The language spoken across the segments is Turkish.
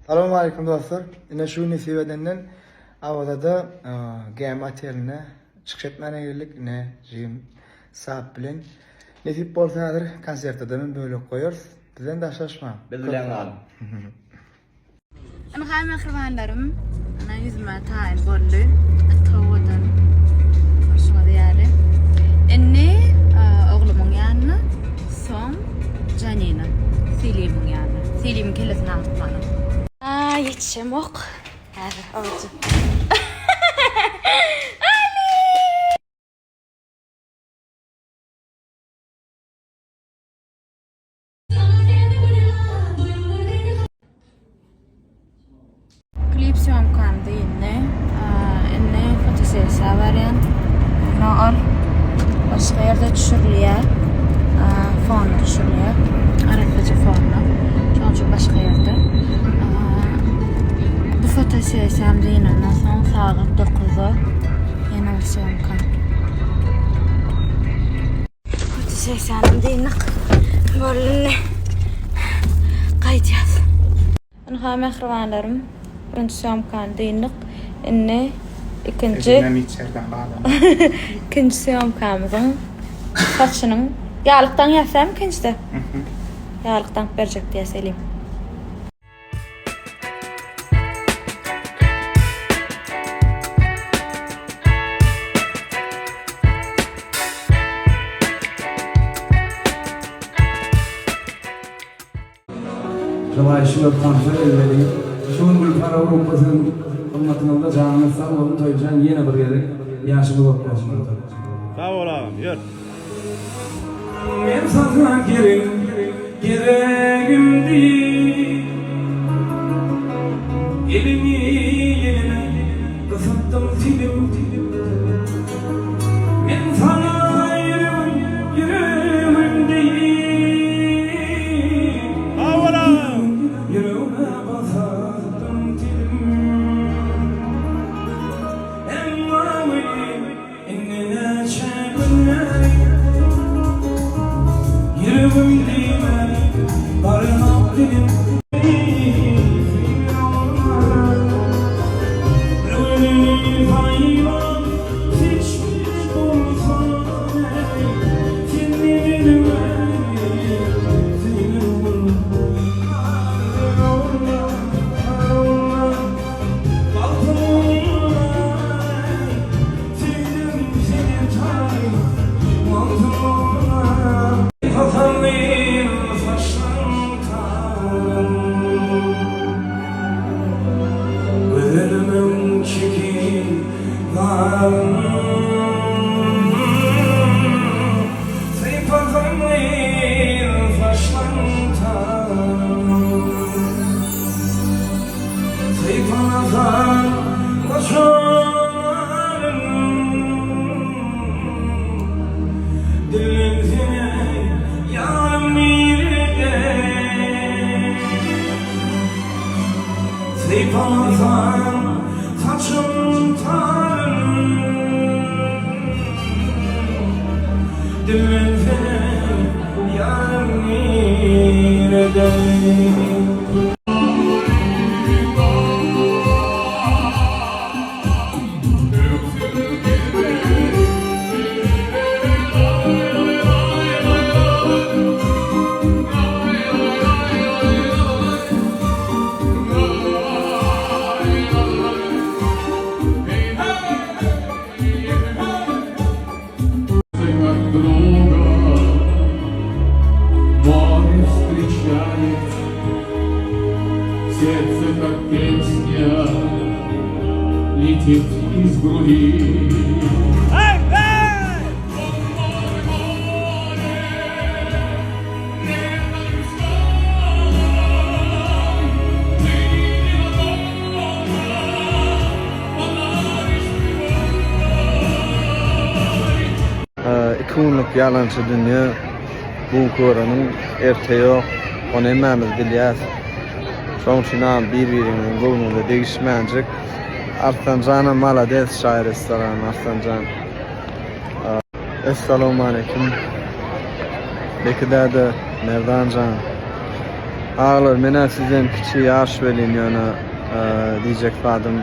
Assalamu alaikum dostlar. Yine şu nesibedenden avada game ateline çıkış etmene geldik. Ne jim sahip bilen. Nesip bolsadır konsertte de böyle koyuyoruz. Bizden de şaşma. Biz bilen al. Ana hay mehribanlarım. Ana yüzüme tayin boldu. Tawadan. Şuna diyari. Enne oğlumun yanına son Janina. Selim'in yanına. Selim'in kellesini altıp bana. Yetişem ok. Hadi avucu. Klip syomkandı yine. Yine fotosesya variant. Nool. Başka yerde düşürülüyor. Fonu düşürülüyor. Arafacı fonu. Çok başka yerde. Bu fotosesyamda yine son saat 9'u. Yine syomkan. Fotosesyamda yine böyle kayıtıyız. Ana mehribanlarım. Birinci syomkan deyindik. Inne ikinci syomkamızın saçının yağlıktan yapsam ikincide. Yağlıktan verecek diye söyleyeyim. Rıvayışı'nda konser edildi. Şunun Gülpar Avrupa'sının anlatımında canlı sağ olun Toycan yine bir yere yaşımı bakıyorsun. Sağ ol ağam, yürü. Ben sana gereğim değil. Elini eline kısıttım dilim. Ben sana yüreğim değil. Sağ ol ağam. Yüreğime basattım dilim. Emma'mı enine çevirme. Yüreğim dilime barınak dilim. Saçım tarım Dilimden yarım nerede Сердце, как песня, летит из груди. İki günlük yalancı dünya bu koranın erte yok. Onu emmemiz bilyaz. Şonçinam bir-birinin gönlünde değişmeyecek. Artancan'a malades şair restoran Artancan. Esselamu aleyküm. Bekide de Merdancan. Ağlar mene sizden kiçi yaş belin yana diyecek vadım.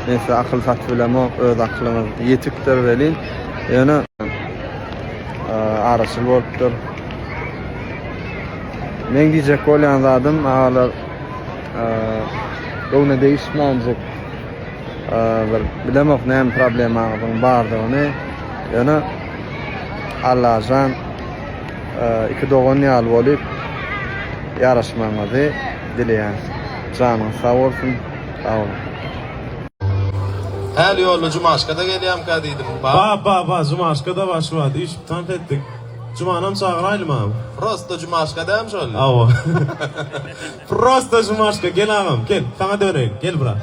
Neyse akıl tatvilama öz aklımız yetiktir belin. Yana arasıl bolupdur. Men diyecek bolyan zadım ağlar ona değişmeyecek bir bilemek ne problem ağabeyim bardığını yana Allah'tan iki doğun yal olup yarışmamızı dileyen canın sağ olsun sağ olun. Her yolu Cumaşka'da geliyem kadıydım. Ba, Cumaşka'da başladı. İş tant ettik. Cumanam çağıraylı mı abi? Prosto Cumaşka'da hem şöyle. Ava. Prosto Cumaşka. Gel ağam, gel. Sana döneyim. Gel bura.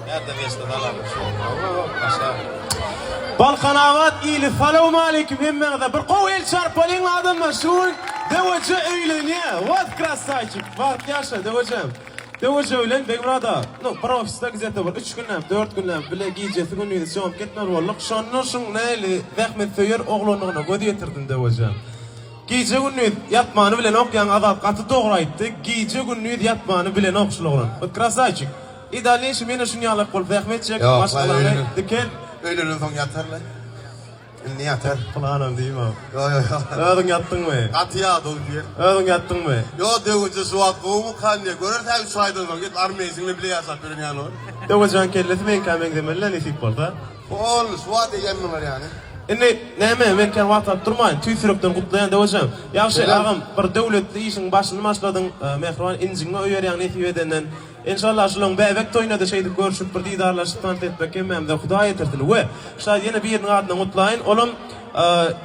Nerede geçti dalarmış? Aşağı. Balkanavat iyili. Salamu aleyküm. Hemmede. Bir kovil çarpalın adım meşhur. Devacı öyleniye. Vat krasayçık. Vat yaşa devacım. Devacı öylen. Bek burada. No, bir ofiste gizete var. 3 günlem, 4 günlem. Bile giyecesi günlüydü. Şom ketmer varlık. Şonun şun neyli. Zahmet söyür oğlunluğuna gödü yetirdin devacım. Giyce günlüyd yatmanı bilen okyan adat katı doğraydı. Giyce günlüyd yatmanı bilen okşuluğun. Vat krasayçık. İdalleşim yine şunu yalık kol. Zahmet çek. Yok, Maşkalarını dikel. Öyle lütfen yatar lan. Ne yatar? Kulağınım değil mi abi? Yo. Ödün yattın mı? Atıya doğru diye. Ödün yattın mı? Yo devunca suat kovumu kan diye. Görürsen saydın o. Git armeysinle bile yasak görün yani o. Devacan kellesi men kamen demelle ne tip var Ol suat egemin var yani. Neme men kan WhatsApp durmayın. Tüysürükten kutlayan devacan. Yaxşı ağam bir devletli işin başını başladın. Mehriban injinme öýerýän netice edenden. İnşallah şulun bebek toynadı şeydi görüşüp bir didarlaşıp tant etmek hem de Hudaý etirdiler. We şaýat ýene bir ýerden gutlaýyn. Olum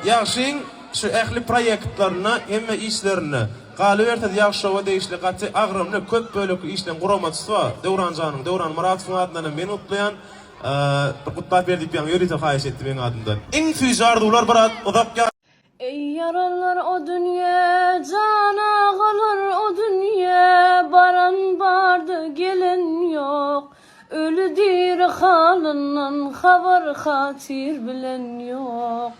yaxşyň şu ähli proýektlaryna hemme işlerini galybertde yaxşı şowa değişli gaty agrymly köp bölekli işlen guramatsy Döwran janyň Döwran Muratowyň adyna men gutlaýan bir gutlap berdik ýa ýörite haýyş etdi men adymdan. Iň süýjary ular bir uzak. Ey yaralar o dünya, can ağlar o dünya, baran bardı gelen yok. Ölüdür halından haber hatir bilen yok.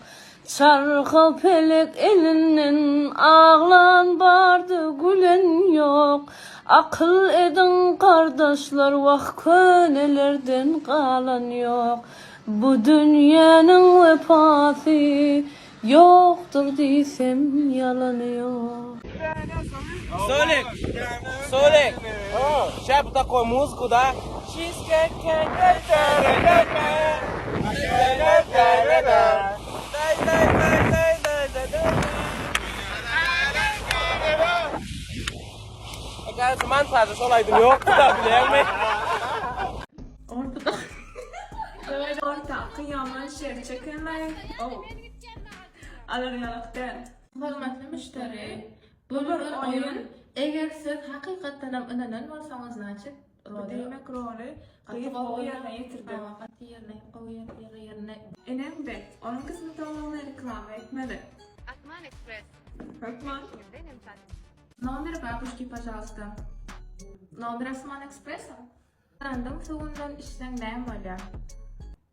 Çarkal pelek elinden ağlan bardı gülen yok. Akıl edin kardeşler vah könelerden kalan yok. Bu dünyanın vefası yoktur desem yalan yok. Solek. Şap da koy músico da. Gel zaman fazla solaydım yok da bilir mi? Orta kıyaman şer çekenler. Alır yalaktan. Hürmetli müşteri, bu bir oyun. Eğer siz hakikaten inanan bolsaňyz näçe? Demek rolü kıyıp o yerine yitirdi. Qatı yerine. Önemli. Onun kısmı tamamını reklam etmeli. Atman Express. Hükman. Номер бабушки, пожалуйста. Номер Osman Express. Kırandığın suyundan içsen näme bolýar?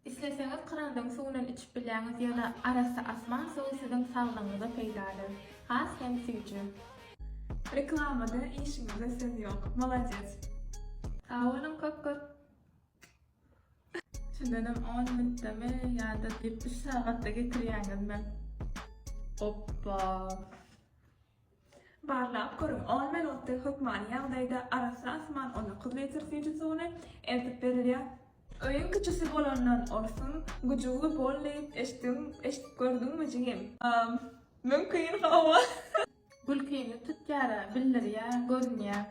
İsteseniz kırandığın suyundan içip bilýäňiz ýa-da arasy asman suwy siziň saglygyňyza peýdalyr. Has hem süýçü. Reklamada işimize söz yok. Молодец. Sağ olun köp. Şundan 10 minutda mı ya da 3 saatda getirýäňiz men. Hoppa. Barlap görün. 10 minutda hükman ýagdaýda arasy asman onu kızmetir süýçüsini eltip berilýär. Öýün küçüsi bolandan orsun, güjüli bolýar, eşitip gördüňmi jigem? Mümkin hawa. Gülkeni tutjara, bildirýär, görünýär.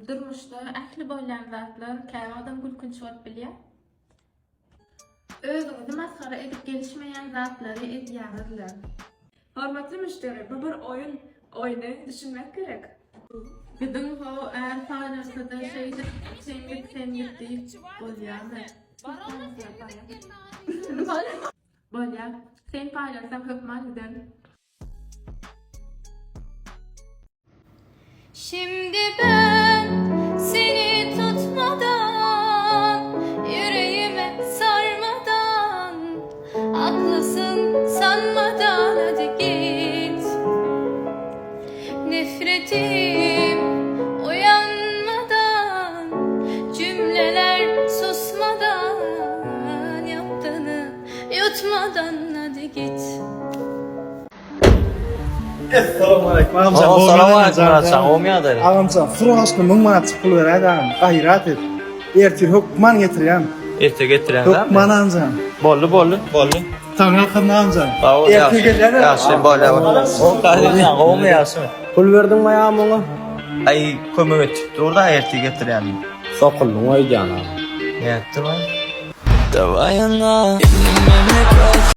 Durmuşda ähli bolýan zatlar käwagdan gülkünç bolup bilýär. Özüňizi masgara edip gelişmeýän zatlary edýärler. Hormatly müşteri, bu bir oyun. Oyunu düşünmek gerek. Gidin ho eğer faydası da şeydir, sen deyip bolýarmy? Bolýar. Sen paylaşsam hükman gidelim. Şimdi ben seni tutmadan, yüreğime sarmadan, haklısın sanmadan hadi git. nefretim uyanmadan, cümleler susmadan, yaptığını yutmadan hadi git. Assalamu alaikum. Assalamu alaikum. Sen olmuyor da. Ağamcan, fırıhaşlı mıngma çıkılı ver adam. Gayrat et. Ertir hukman getiriyem. Erte getiren Hukman amcan. Bollu. Tanrı kırna amcan. Ertir getiren. Yaxşı bolla. O kahveyan olmayasın. Pul verdin mi ya bana? Ay kömöge çıktı orada erte getiren. Sokuldun o ýana. Yaptı mı?